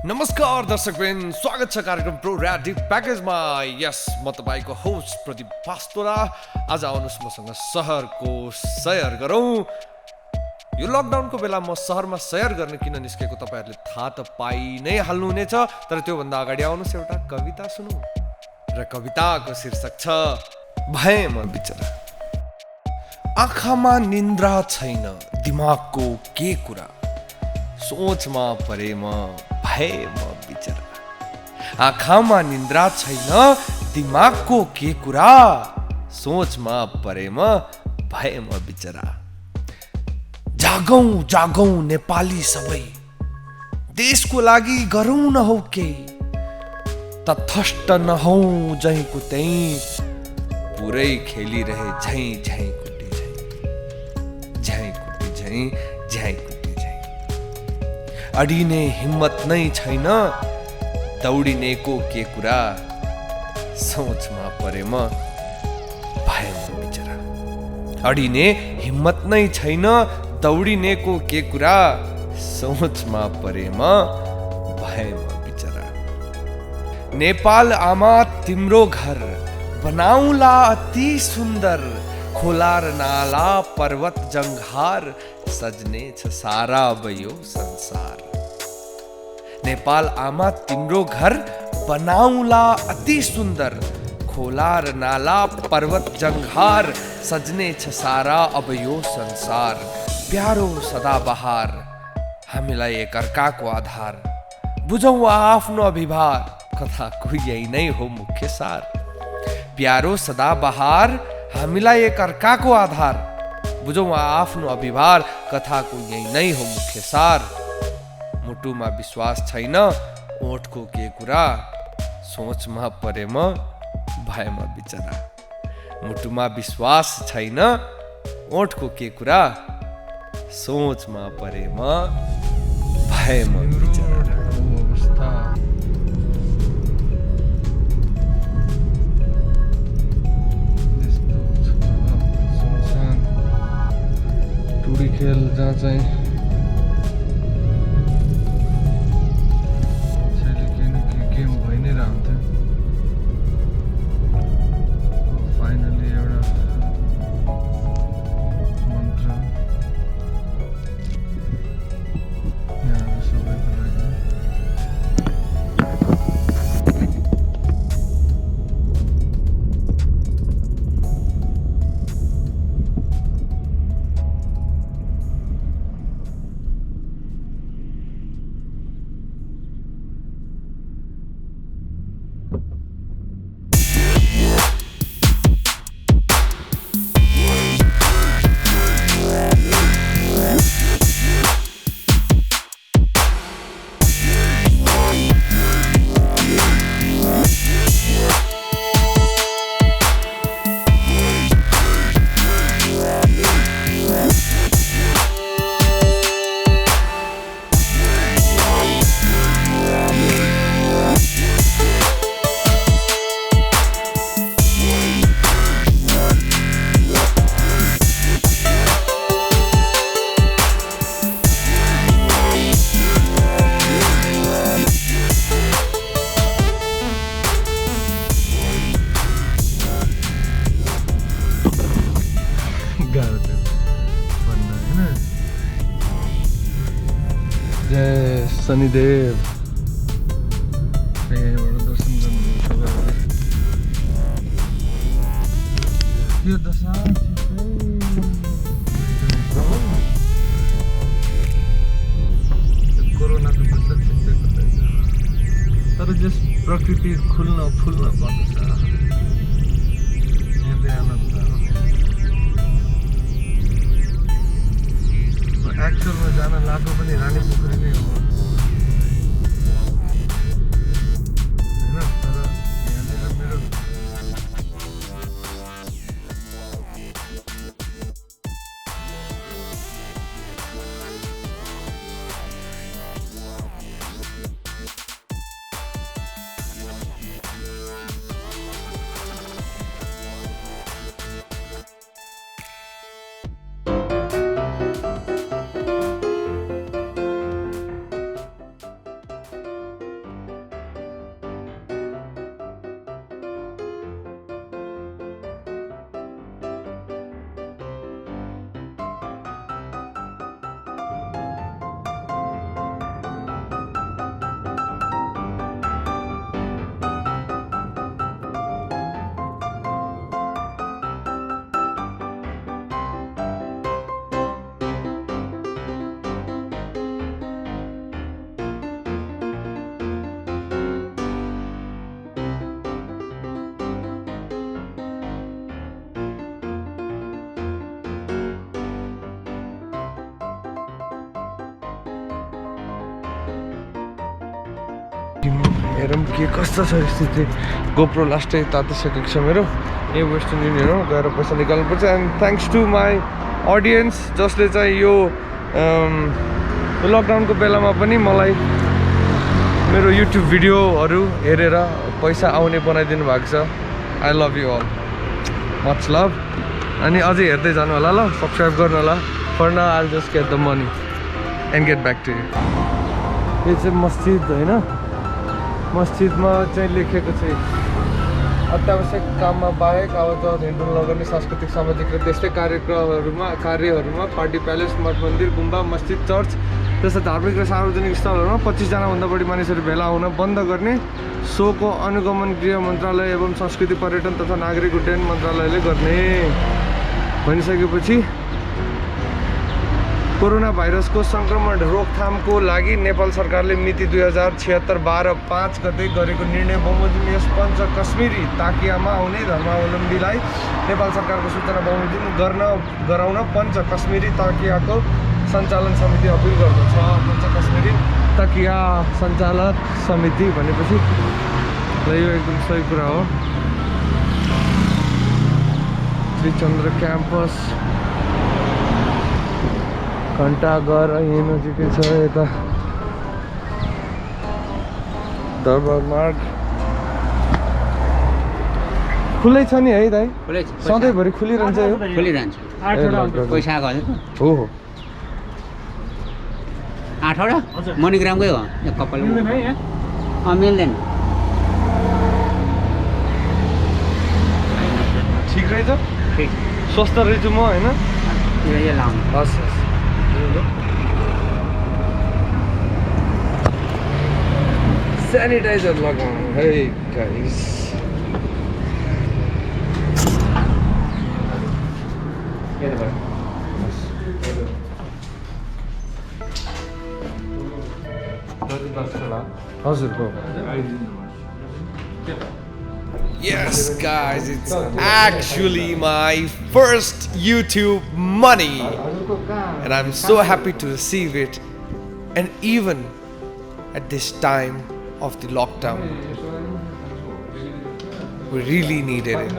नमस्कार दर्शकवृन्द, स्वागत छ कार्यक्रम प्रो ऱ्याडिक प्याकेजमा। यस, म तपाईँको होस्ट प्रदीप पास्तोरा। आज आउनुहोस् मसँग सहरको सैर गरौँ। यो लकडाउनको बेला म सहरमा सैर गर्न किन निस्केको तपाईँहरूले थाहा त पाइ नै हाल्नुहुनेछ, तर त्योभन्दा अगाडि आउनुहोस् एउटा कविता सुनौँ। र कविताको शीर्षक छ भए म बिचरा। आँखामा निन्द्रा छैन, दिमागको के कुरा, सोचमा परे म भए म बिचरा। आँखामा निन्द्रा छैन, दिमागको के कुरा, सोचमा परे म भए म बिचरा। जागौं जागौं नेपाली सबै, देशको लागि गरौँ न हौ केही, तथष्ट नहौं जहीँको त्यहीँ, पुरै खेलिरहे झैँ झैँ कुटी झैँ, झैँ कुटी झैँ, झैँ कुटी झैँ। अडिने हिम्मत नै छैन, दौडिनेको के कुरा, सोचमा परे म भए म बिचरा। अडिने हिम्मत नै छैन, दौडिनेको के कुरा, सोचमा परे म भए म बिचरा। नेपाल आमा तिम्रो घर बनाउला अति सुन्दर, खोला र नाला पर्वत जङ्घार, सजने छ सारा अब यो संसार। नेपाल आमा तिम्रो घर बनाउला अति सुन्दर, खोला र नाला पर्वत जङ्घार, सजने छ सारा अब यो संसार। प्यारो सदाबहार, हामीलाई एकअर्काको आधार, बुझौँ आफ्नो अभिभार, कथाको यही नै हो मुख्य सार। प्यारो सदाबहार, हामीलाई एकअर्काको आधार, बुझौँ आफ्नो अभिभार, कथाको यही नै हो मुख्य सार। मुटुमा विश्वास छैन, ओठको के कुरा, सोचमा परे म भए म बिचरा। मुटुमा विश्वास छैन, ओठको के कुरा, सोचमा परे म भए म बिचरा। खेल जहाँ चाहिँ गेम भइ नै रहन्थ्यो। फाइनली एउटा मन्त्र यहाँ सबैको लागि। जय शनिदेव। यहाँबाट दर्शन गर्नुहुन्छ तपाईँहरूले। यो दशा कोरोनाको दशा छिट्टै पर्दैछ, तर जस प्रकृति खुल्न फुल्न पर्दछ, हेर्दै आनन्द आउने। एक्चुअलमा जान लाग्यो पनि रानी पोखरी नै हो होइन, तर यहाँनिर मेरो हेरौँ के कस्तो छ स्थिति गोप्रो लास्टै तातिसकेको छ मेरो यही वेस्टर्न युनियन हो गएर पैसा निकाल्नुपर्छ and thanks to my audience जसले चाहिँ यो लकडाउनको बेलामा पनि मलाई मेरो युट्युब भिडियोहरू हेरेर पैसा आउने बनाइदिनु भएको छ I love you all much love अनि अझै हेर्दै जानु होला ल सब्सक्राइब गर्नु होला for now I will just get the money and get back to you यो चाहिँ मस्जिद होइन मस्जिदमा चाहिँ लेखेको छ अत्यावश्यक काममा बाहेक आवाजावत हिँड्नु नगर्ने सांस्कृतिक सामाजिक र त्यस्तै कार्यहरूमा पार्टी प्यालेस मठ मन्दिर गुम्बा मस्जिद चर्च जस्ता धार्मिक र सार्वजनिक स्थलहरूमा 25 जनाभन्दा बढी मानिसहरू भेला हुन बन्द गर्ने सोको अनुगमन गृह मन्त्रालय एवं संस्कृति पर्यटन तथा नागरिक उड्डयन मन्त्रालयले गर्ने भनिसकेपछि कोरोना भाइरसको सङ्क्रमण रोकथामको लागि नेपाल सरकारले मिति 2076-12-5 गते गरेको निर्णय बमोजिम यस पञ्च कश्मीरी ताकियामा आउने धर्मावलम्बीलाई नेपाल सरकारको सूचना बमोजिम गराउन पञ्च कश्मीरी ताकियाको सञ्चालन समिति अपिल गर्दछ पञ्च कश्मीरी ताकिया सञ्चालक समिति भनेपछि यो एकदम सही कुरा हो त्रिचन्द्र क्याम्पस घण्टाघर यहीँ नजिकै छ यता दरबार मार्ग खुलै छ नि है दाइ सधैँभरि खुलिरहन्छ यो खुलिरहन्छ पैसा आएको हो 8 वटा मणिग्रामकै हो यो कपाल मिल्दैन ठिक रहेछ स्वस्थ रहेछु म होइन हस् सैनिटाइजर लगाउनु है गाइस हजुरको Yes guys, it's actually my first YouTube money and I'm so happy to receive it, and even at this time of the lockdown we really needed it.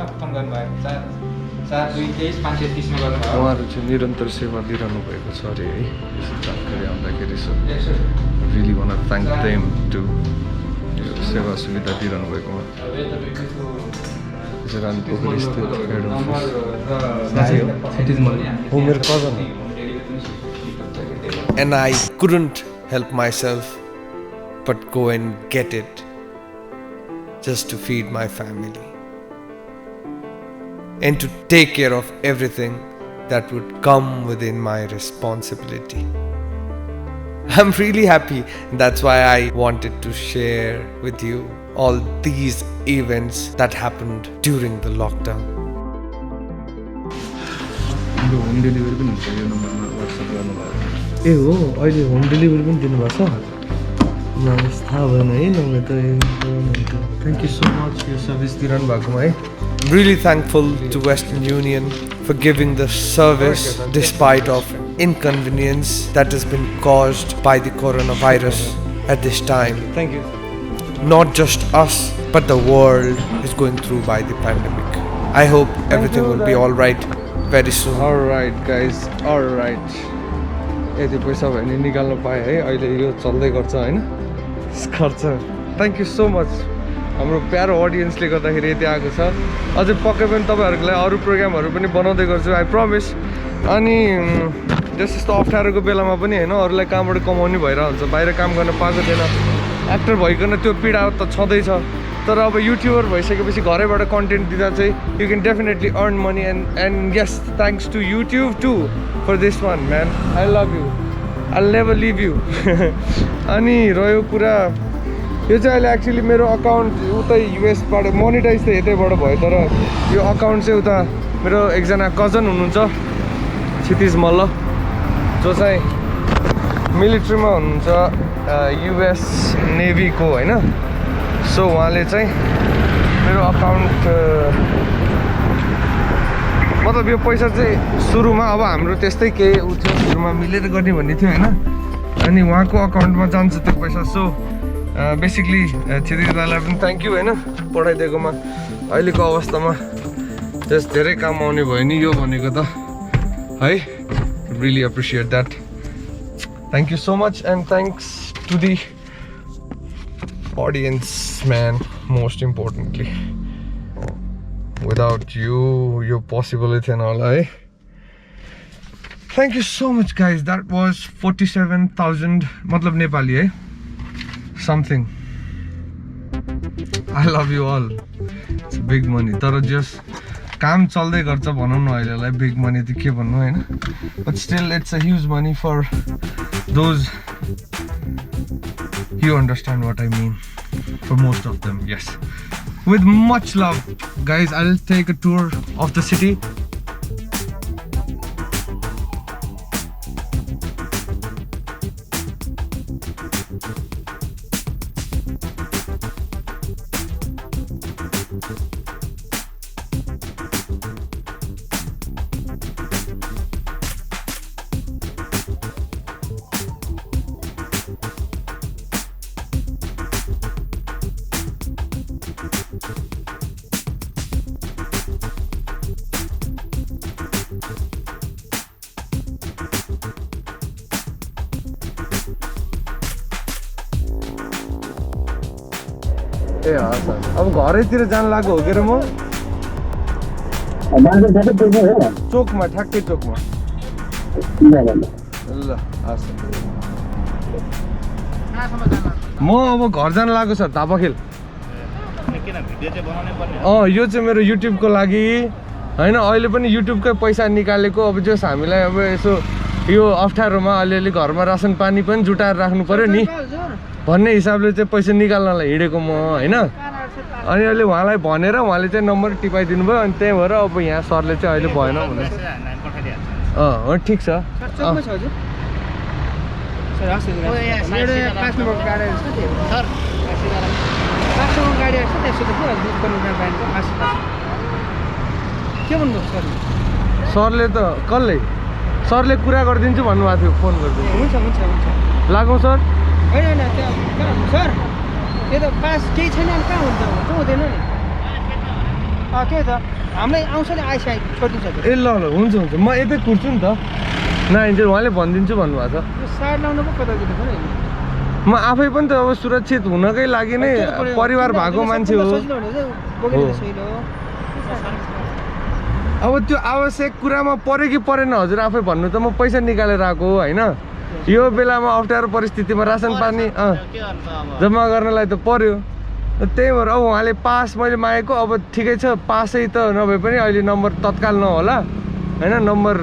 उहाँहरू चाहिँ निरन्तर सेवा दिइरहनु भएको छ अरे है यसो जानकारी आउँदाखेरि really want to thank them to सेवा सुविधा दिइरहनु भएकोमा मेरो cousin and I couldn't help myself but go and get it just to feed my family and to take care of everything that would come within my responsibility. I'm really happy. That's why I wanted to share with you all these events that happened during the lockdown. Home delivery पनि हुन्छ यो नम्बरमा WhatsApp गर्नुभयो ए हो अहिले home delivery पनि दिनुभएको छ मलाई थाहा भएन है नभए त थ्याङ्क यू सो मच यो सर्भिस दिइरहनु भएकोमा है really thankful to Western Union for giving the service despite of inconvenience that has been caused by the coronavirus at this time. Thank you. Not just us, but the world is going through by the pandemic. I hope everything will be all right very soon. All right, guys. All right. यति पैसा भयो भने निकाल्नु पाएँ है अहिले यो चल्दै गर्छ होइन खर्च थ्याङ्क यू सो मच हाम्रो प्यारो अडियन्सले गर्दाखेरि यति आएको छ अझै पक्कै पनि तपाईँहरूको लागि अरू प्रोग्रामहरू पनि बनाउँदै गर्छु आई प्रमिस अनि जस्तो अप्ठ्यारोको बेलामा पनि होइन अरूलाई कहाँबाट कमाउने भइरहेको हुन्छ बाहिर काम गर्न पाएको थिएन एक्टर भइकन त्यो पीडा त छँदैछ तर अब युट्युबर भइसकेपछि घरैबाट कन्टेन्ट दिँदा चाहिँ you can definitely earn money and yes thanks to YouTube to for this one man I love you I never leave you अनि रह्यो कुरा यो चाहिँ अहिले एक्चुअली मेरो अकाउन्ट उतै युएसबाट मोनिटाइज त यतैबाट भयो तर यो अकाउन्ट चाहिँ उता मेरो एकजना कजन हुनुहुन्छ क्षितिज मल्ल जो चाहिँ मिलिट्रीमा हुनुहुन्छ युएस नेभीको होइन सो उहाँले चाहिँ मेरो अकाउन्ट मतलब यो पैसा चाहिँ सुरुमा अब हाम्रो त्यस्तै केही उ थियो सुरुमा मिलेर गर्ने भन्ने थियो होइन अनि उहाँको अकाउन्टमा जान्छ त्यो पैसा सो बेसिकली छिरिङ दाइलाई पनि थ्याङ्क यू होइन पठाइदिएकोमा अहिलेको अवस्थामा त्यस धेरै काम आउने भयो नि यो भनेको त है really appreciate that thank you so much and thanks to the audience man most importantly without you possibility and all thank you so much guys that was 47,000 matlab Nepali something I love you all it's big money tara just काम चल्दै गर्छ भनौँ न अहिलेलाई big money त के भन्नु हैन but still it's a huge money for those you understand what I mean for most of them yes with much love guys I'll take a tour of the city ए हजुर अब घरैतिर जान लाग्यो हो के र म चोकमा ठ्याक्कै चोकमा ल हस् म अब घर जान लाग्यो सर धापाखेल यो चाहिँ मेरो युट्युबको लागि होइन अहिले पनि युट्युबकै पैसा निकालेको अब जस हामीलाई अब यसो यो अप्ठ्यारोमा अलिअलि घरमा रासन पानी पनि जुटाएर राख्नु पर्यो नि भन्ने हिसाबले चाहिँ पैसा निकाल्नलाई हिँडेको म होइन अनि अहिले उहाँलाई भनेर उहाँले चाहिँ नम्बर टिपाइदिनु भयो अनि त्यही भएर अब यहाँ सरले चाहिँ अहिले भएन भने हो ठिक छ सरले त कसले सरले कुरा गरिदिन्छु भन्नुभएको थियो फोन गरिदिनु हुन्छ हुन्छ हुन्छ लागौँ सर होइन सर त्यो त पास केही छैन अनि कहाँ हुन्छ हुँदैन नि त्यही त हामीलाई आउँछ नि आइसआइ छोडिदिन्छ ए ल ल हुन्छ हुन्छ म यतै कुर्छु नि त नआइन्छ उहाँले भनिदिन्छु भन्नुभएको छ यो साइड लाउनु पो कता दिनु पर्यो म आफै पनि त अब सुरक्षित हुनकै लागि नै परिवार भएको मान्छे हो अब त्यो आवश्यक कुरामा पऱ्यो कि परेन हजुर आफै भन्नु त म पैसा निकालेर आएको हो होइन यो बेलामा अप्ठ्यारो परिस्थितिमा रासन पानी जम्मा गर्नलाई त पर्यो त्यही भएर अब उहाँले पास मैले मागेको अब ठिकै छ पासै त नभए पनि अहिले नम्बर तत्काल नहोला होइन नम्बर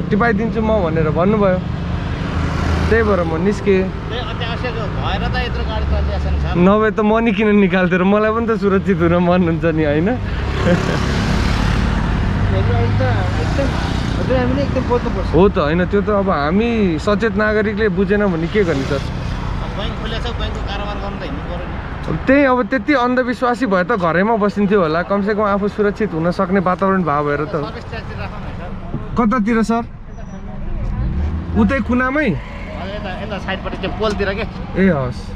टिपाइदिन्छु म भनेर भन्नुभयो त्यही भएर म निस्केँ नभए त मनी किन निकाल्थेँ र मलाई पनि त सुरक्षित हुन मन हुन्छ नि होइन हो त होइन त्यो त अब हामी सचेत नागरिकले बुझेन भने के गर्ने सर त्यही अब त्यति अन्धविश्वासी भए त घरैमा बसिन्थ्यो होला कमसेकम आफू सुरक्षित हुन सक्ने वातावरण भए भएर त कतातिर सर उतै कुनामै ए हस्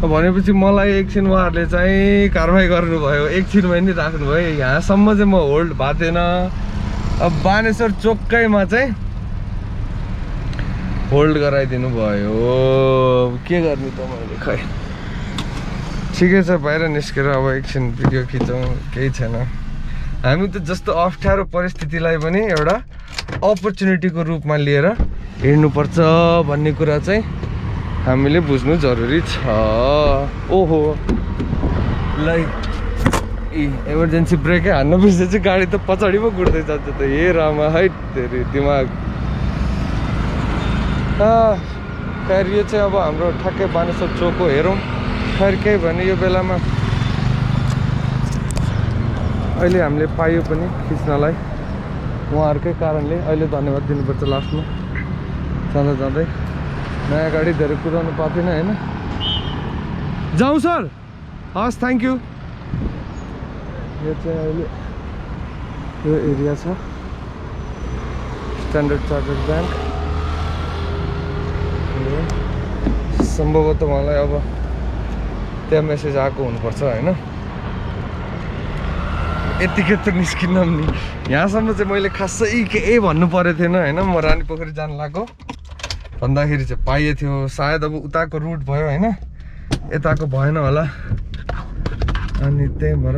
भनेपछि मलाई एकछिन उहाँहरूले चाहिँ कारवाही गर्नुभयो एकछिनमा नि राख्नुभयो यहाँसम्म चाहिँ म होल्ड भएको थिएन अब बानेश्वर चोकैमा चाहिँ होल्ड गराइदिनु भयो के गर्ने त मैले खै ठिकै छ बाहिर निस्केर अब एकछिन भिडियो खिचौँ केही छैन हामी त जस्तो अप्ठ्यारो परिस्थितिलाई पनि एउटा अपर्च्युनिटीको रूपमा लिएर हिँड्नुपर्छ भन्ने कुरा चाहिँ हामीले बुझ्नु जरुरी छ ओहो लाइक इमर्जेन्सी ब्रेकै हान्नु बिर्सेपछि गाडी त पछाडि पो गुड्दै जान्छ त हे रामा है धेरै दिमाग खैर यो चाहिँ अब हाम्रो ठ्याक्कै बानेश्वर चोक हो हेरौँ खैर केही भने यो बेलामा अहिले हामीले पायो पनि खिच्नलाई उहाँहरूकै कारणले अहिले धन्यवाद दिनुपर्छ लास्टमा जाँदा जाँदै नयाँ गाडी धेरै कुदाउनु पाएको थिएन होइन जाउँ सर हस् थ्याङ्क यू यो चाहिँ अहिले यो एरिया छ स्ट्यान्डर्ड चार्टर्ड ब्याङ्क थियो सम्भवतः मलाई अब त्यहाँ मेसेज आएको हुनुपर्छ होइन यतिकै त निस्किन्नँ नि यहाँसम्म चाहिँ मैले खासै केही भन्नु परेको थिएन होइन म रानी पोखरी जान लाग्यो भन्दाखेरि चाहिँ पाइए थियो सायद अब उताको रुट भयो होइन यताको भएन होला अनि त्यही भएर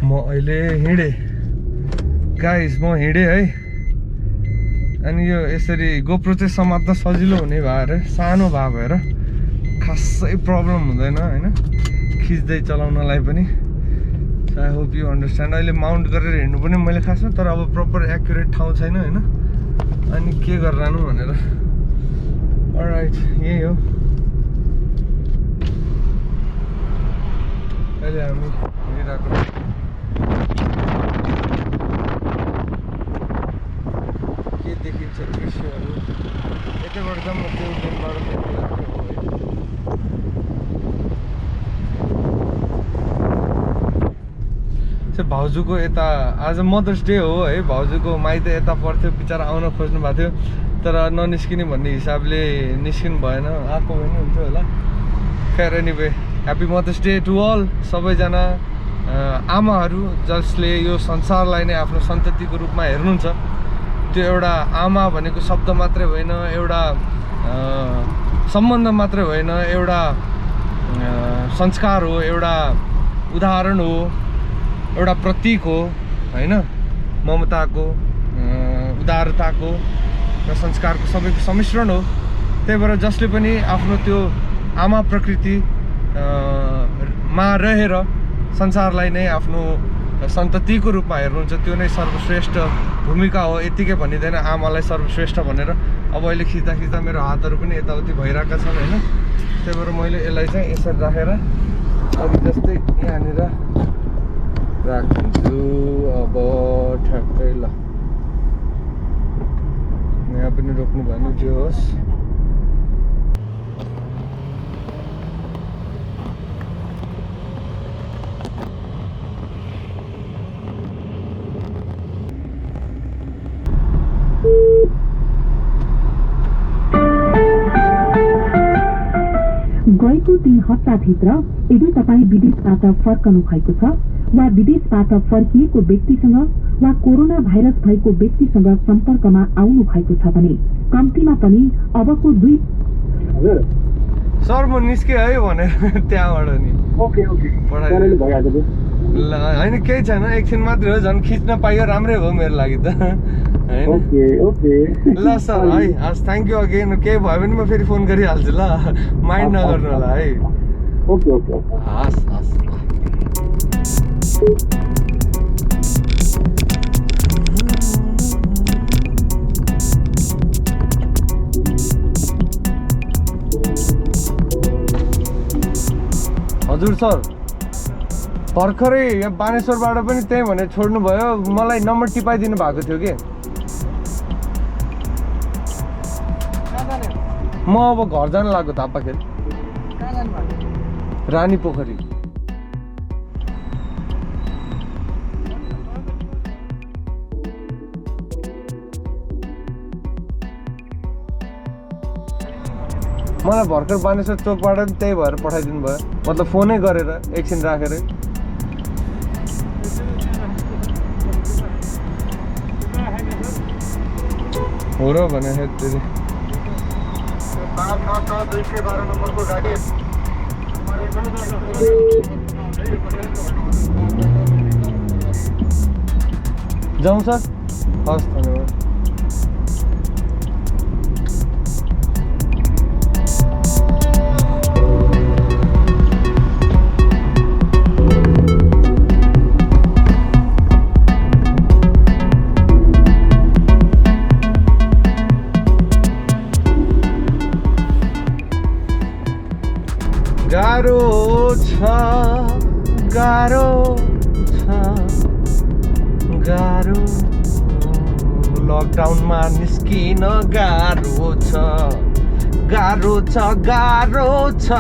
म अहिले हिँडेँ गाइस म हिँडेँ है अनि यो यसरी गोप्रो चाहिँ समात्न सजिलो हुने भएर सानो भए भएर खासै प्रब्लम हुँदैन होइन खिच्दै चलाउनलाई पनि आई होप यु अन्डरस्ट्यान्ड अहिले माउन्ट गरेर हिँड्नु पनि मैले खासमा तर अब प्रपर एक्युरेट ठाउँ छैन होइन अनि के गरिरहनु भनेर अलराइट यही हो अहिले हामी हिँडिरहेको के देखिन्छ दृश्यहरू यतैबाट चाहिँ म त्यो दिनबाट चाहिँ भाउजूको यता आज मदर्स डे हो है भाउजूको माइत यता पर्थ्यो बिचरा आउन खोज्नु भएको थियो तर ननिस्किने भन्ने हिसाबले निस्किनु भएन आएको भने हुन्छ होला खैर anyway happy mother's day to all सबैजना आमाहरू जसले यो संसारलाई नै आफ्नो सन्ततिको रूपमा हेर्नुहुन्छ त्यो एउटा आमा भनेको शब्द मात्रै होइन एउटा सम्बन्ध मात्रै होइन एउटा संस्कार हो एउटा उदाहरण हो एउटा प्रतीक हो होइन ममताको उदारताको र संस्कारको सबैको सम्मिश्रण हो त्यही भएर जसले पनि आफ्नो त्यो आमा प्रकृति मा रहेर संसारलाई नै आफ्नो सन्ततिको रूपमा हेर्नुहुन्छ त्यो नै सर्वश्रेष्ठ भूमिका हो यतिकै भनिँदैन आमालाई सर्वश्रेष्ठ भनेर अब अहिले खिच्दा खिच्दा मेरो हातहरू पनि यताउति भइरहेका छन् होइन त्यही भएर मैले यसलाई चाहिँ यसरी राखेर अघि जस्तै यहाँनिर राखिदिन्छु अब ठ्याक्कै ल यहाँ पनि रोक्नु भएन जे होस् गएको 3 हप्ताभित्र यदि तपाईँ विदेशबाट फर्कनु भएको छ वा विदेशबाट फर्किएको व्यक्तिसँग वा कोरोना भाइरस भएको व्यक्तिसँग सम्पर्कमा आउनु भएको छ भने कम्तीमा पनि अबको 2 सर म निस्केँ है भनेर त्यहाँबाट नि ओके ल होइन केही छैन एकछिन मात्रै हो झन् खिच्न पाइयो राम्रै भयो मेरो लागि त होइन ल सर है हस् थ्याङ्क यू अगेन केही भयो भने म फेरि फोन गरिहाल्छु ल माइन्ड नगर्नु होला है हस् हस् हजुर सर भर्खरै यहाँ बानेश्वरबाट पनि त्यही भनेर छोड्नु भयो मलाई नम्बर टिपाइदिनु भएको थियो कि म अब घर जान लाग्यो थापाखेल रानी पोखरी मलाई भर्खर बानेश्वर चोकबाट पनि त्यही भएर पठाइदिनु भयो मतलब फोनै गरेर एकछिन राखेर हो र भने फेरि जाउँ सर हस् धन्यवाद गाह्रो लकडाउनमा निस्किन गाह्रो छ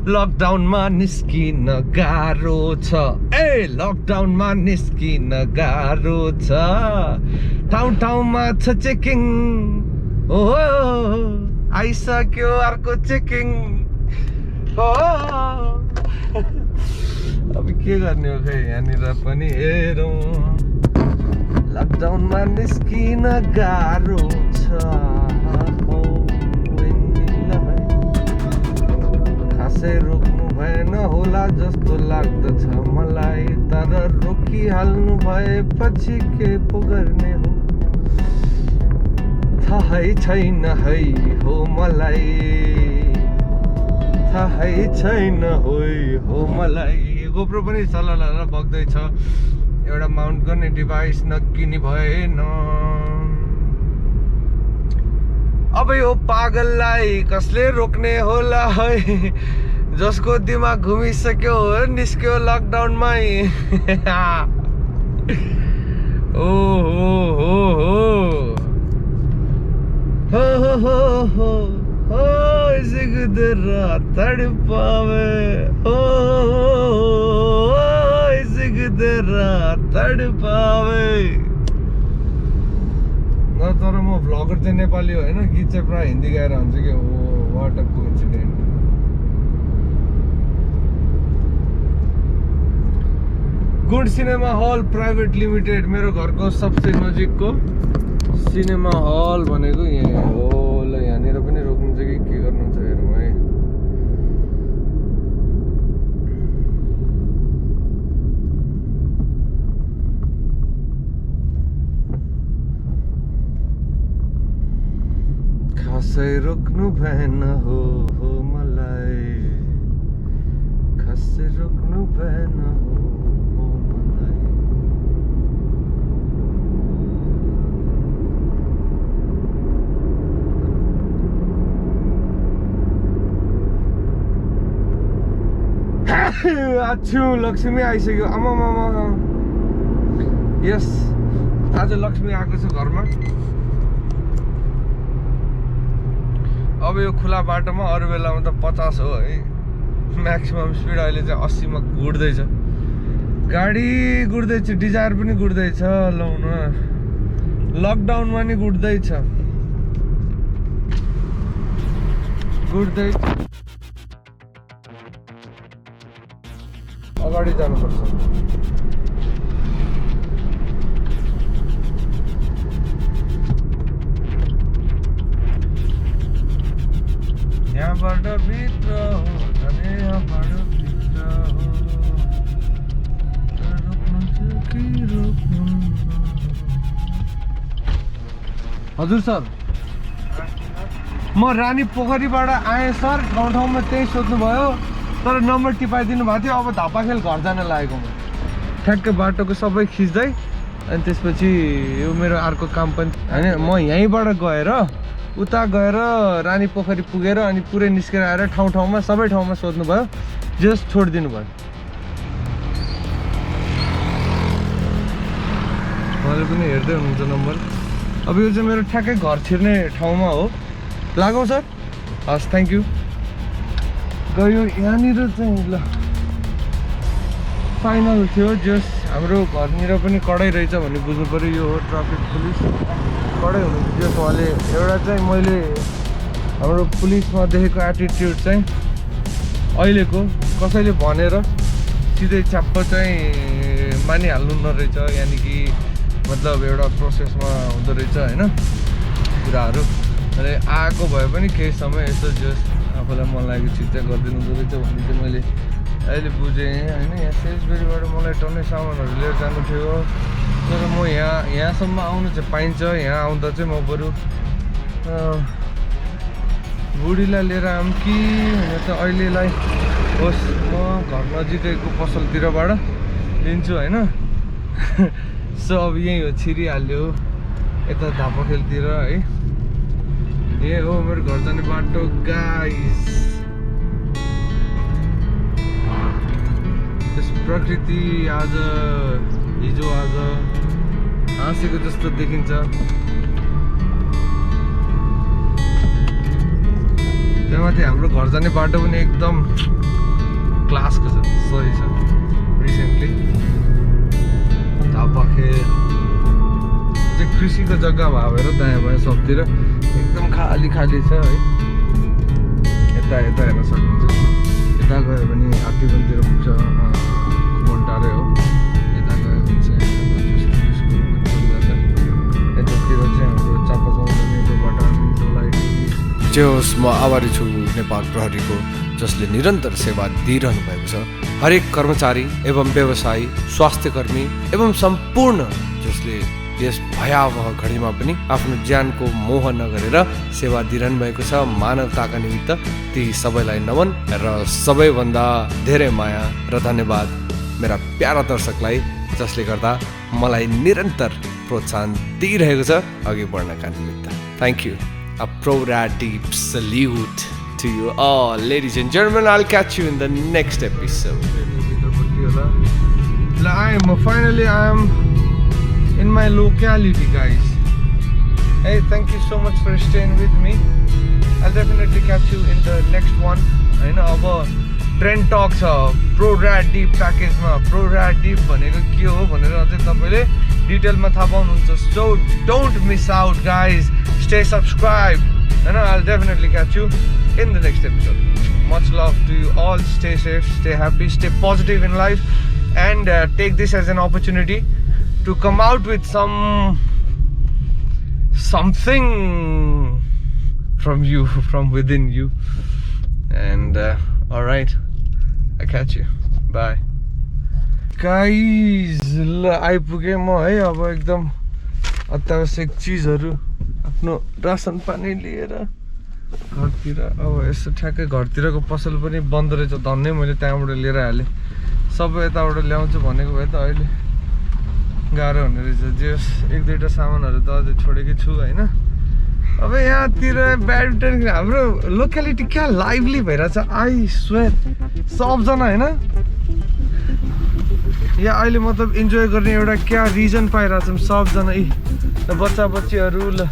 लकडाउनमा निस्किन गाह्रो छ लकडाउनमा निस्किन गाह्रो छ ठाउँ ठाउँमा छ चेकिङ हो आइसक्यो अर्को चेकिङ हो अब के गर्ने हो खै यहाँनिर पनि हेरौँ लकडाउनमा निस्किन गाह्रो छ खासै रोक्नु भएन होला जस्तो लाग्दछ मलाई तर रोकिहाल्नु भएपछि के पो गर्ने हो थाहै छैन है हो मलाई थाहै छैन हो मलाई गोप्रो पनि सल्लाह बग्दैछ एउटा माउन्ट गर्ने डिभाइस नकिनी भएन अब यो पागललाई कसले रोक्ने होला है जसको दिमाग घुमिसक्यो निस्क्यो लकडाउनमै ओ हो सिगदरा तड़पावे सिगदरा तड़पावे न तर म भ्लगर चाहिँ नेपाली हो होइन गीत चाहिँ प्रायः हिन्दी गाएर हुन्छ कि हो what a coincident good cinema hall private limited मेरो घरको सबसे नजिकको सिनेमा हल भनेको यहाँ हो ल यहाँनिर पनि रोक्नुहुन्छ कि के गर्नुहुन्छ हेरौँ है खासै रोक्नु भएन हो मलाई खासै रोक्नु भएन हो मलाई आछु लक्ष्मी आइसक्यो आमा यस आज लक्ष्मी आएको छ घरमा अब यो खुला बाटोमा अरू बेलामा त 50 हो है म्याक्सिमम स्पिड अहिले चाहिँ 80 मा गुड्दैछ गाडी गुड्दैछ डिजायर पनि गुड्दैछ लाउन लकडाउनमा नि गुड्दैछ अगाडि जानुपर्छ यहाँबाट भित्र हो जाने यहाँबाट भित्र हो हजुर सर म रानी पोखरीबाट आएँ सर ठाउँ ठाउँमा त्यही सोध्नुभयो तर नम्बर टिपाइदिनु भएको थियो अब धापाखेल घर जान लागेको म ठ्याक्कै बाटोको सबै खिच्दै अनि त्यसपछि यो मेरो अर्को काम पनि होइन म यहीँबाट गएर उता गएर रानी पोखरी पुगेर अनि पुरै निस्केर आएर ठाउँ ठाउँमा सबै ठाउँमा सोध्नुभयो जस्ट छोडिदिनु भयो उहाँले पनि हेर्दै हुनुहुन्छ नम्बर अब यो चाहिँ मेरो ठ्याक्कै घर छिर्ने ठाउँमा हो लागौँ सर हस् थ्याङ्क यू गयो यहाँनिर चाहिँ ल फाइनल थियो जस हाम्रो घरनिर पनि कडै रहेछ भन्ने बुझ्नु पऱ्यो यो हो ट्राफिक पुलिस कडै हुनुहुन्छ जस उहाँले एउटा चाहिँ मैले हाम्रो पुलिसमा देखेको एटिट्युड चाहिँ अहिलेको कसैले भनेर सिधै च्याप्प चाहिँ मानिहाल्नु नरहेछ यानि कि मतलब एउटा प्रोसेसमा हुँदो रहेछ होइन कुराहरू अनि आएको भए पनि केही समय यसो जस आफूलाई मन लागेको चिज चाहिँ गरिदिनु हुँदो रहेछ भन्ने चाहिँ मैले अहिले बुझेँ होइन यहाँ सेल्सबेरीबाट मलाई टन्नै सामानहरू लिएर जानु थियो तर म यहाँसम्म आउनु चाहिँ पाइन्छ यहाँ आउँदा चाहिँ म बरु बुढीलाई लिएर आऊँ कि भने त अहिलेलाई होस् म घर नजिकैको पसलतिरबाट लिन्छु होइन सो अब यहीँ हो छिरिहाल्यो यता धापाखेलतिर है ए हो मेरो घर जाने बाटो गाइस त्यस प्रकृति आज हिजो आज हाँसेको जस्तो देखिन्छ त्यहाँमाथि हाम्रो घर जाने बाटो पनि एकदम क्लासको छ सही छ रिसेन्टली झापाखे चाहिँ कृषिको जग्गा भएर दायाँ बायाँ सबतिर एकदम खाली खाली छ है यता हेर्न सक्नुहुन्छ यता गयो भने हात्तीवनतिर पुग्छ खुमन्टारै हो यता गयो भने चाहिँ यतातिर चाहिँ हाम्रो चापागाउँ बटान डोलाइटी जे होस् म आभारी छु नेपाल प्रहरीको जसले निरन्तर सेवा दिइरहनु भएको छ हरेक कर्मचारी एवं व्यवसायी स्वास्थ्यकर्मी एवं सम्पूर्ण जसले यस भयावह घडीमा पनि आफ्नो ज्यानको मोह नगरेर सेवा दिइरहनु भएको छ मानवताका निमित्त ती सबैलाई नमन र सबैभन्दा धेरै माया र धन्यवाद मेरा प्यारा दर्शकलाई जसले गर्दा मलाई निरन्तर प्रोत्साहन दिइरहेको छ अघि बढ्नका निमित्त thank you a pro-deep salute to you all ladies and gentlemen. I'll catch you in the next episode. Finally I am in my locality, guys. Hey, thank you so much for staying with me. I'll definitely catch you in the next one. I know about Trend Talks Pro-Rad Deep package ma Pro-Rad Deep bhaneko ke ho bhanera ajai tapaile detail ma thaha paunनुहुन्छ. So don't miss out, guys. Stay subscribed and I'll definitely catch you in the next episode. Much love to you all. Stay safe, stay happy, stay positive in life, and take this as an opportunity to come out with something from you, from within you. And all right, I'll catch you. Bye. Guys, आइपुगे म है अब एकदम अत्यावश्यक चिजहरू आफ्नो रासन पानी लिएर घरतिर अब यसो ठ्याक्कै घरतिरको पसल पनि बन्द रहेछ धन्नै मैले त्यहाँबाट लिएर हालेँ सबै यताबाट ल्याउँछु भनेको भए त अहिले गाह्रो हुने रहेछ जे एक दुईवटा सामानहरू त अझै छोडेकै छु होइन अब यहाँतिर ब्याडमिन्टन हाम्रो लोकेलिटी क्या लाइभली भइरहेछ आई स्वेयर सबजना होइन यहाँ अहिले मतलब इन्जोय गर्ने एउटा क्या रिजन पाइरहेछौँ सबजना यी बच्चा बच्चीहरू ल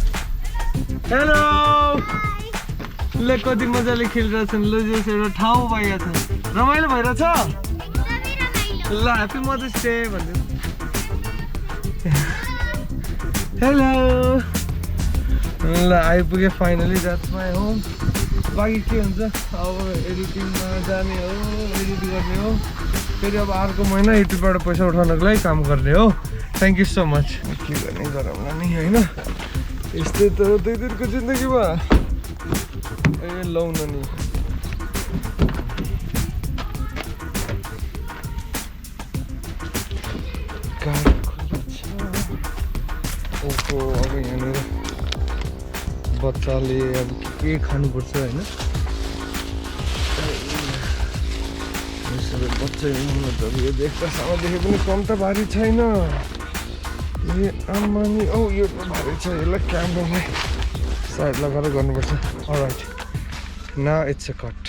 हेलो ल कति मजाले खेलिरहेछन् ल जस एउटा ठाउँ भइरहेछ रमाइलो भइरहेछ ल ह्याप्पी मदर्स डे भन्नु हेलो ल आइपुगेँ फाइनली द्याट्स माई होम बाँकी के हुन्छ अब एडिटिङमा जाने हो एडिट गर्ने हो फेरि अब अर्को महिना युट्युबबाट पैसा उठाउनको लागि काम गर्ने हो थ्याङ्क यू सो मच के गर्ने गरौँला नि होइन यस्तै त हो दुई दिनको जिन्दगीमा ए लौ न नि ओहो अब यहाँनिर बच्चाले अब के खानुपर्छ होइन बच्चा त यो देख्दासम्म देखे पनि कम त भारी छैन ए आमा नि औ यो भारी छ यसलाई क्यामेरालाई साइड लगाएर गर्नुपर्छ all right now it's a cut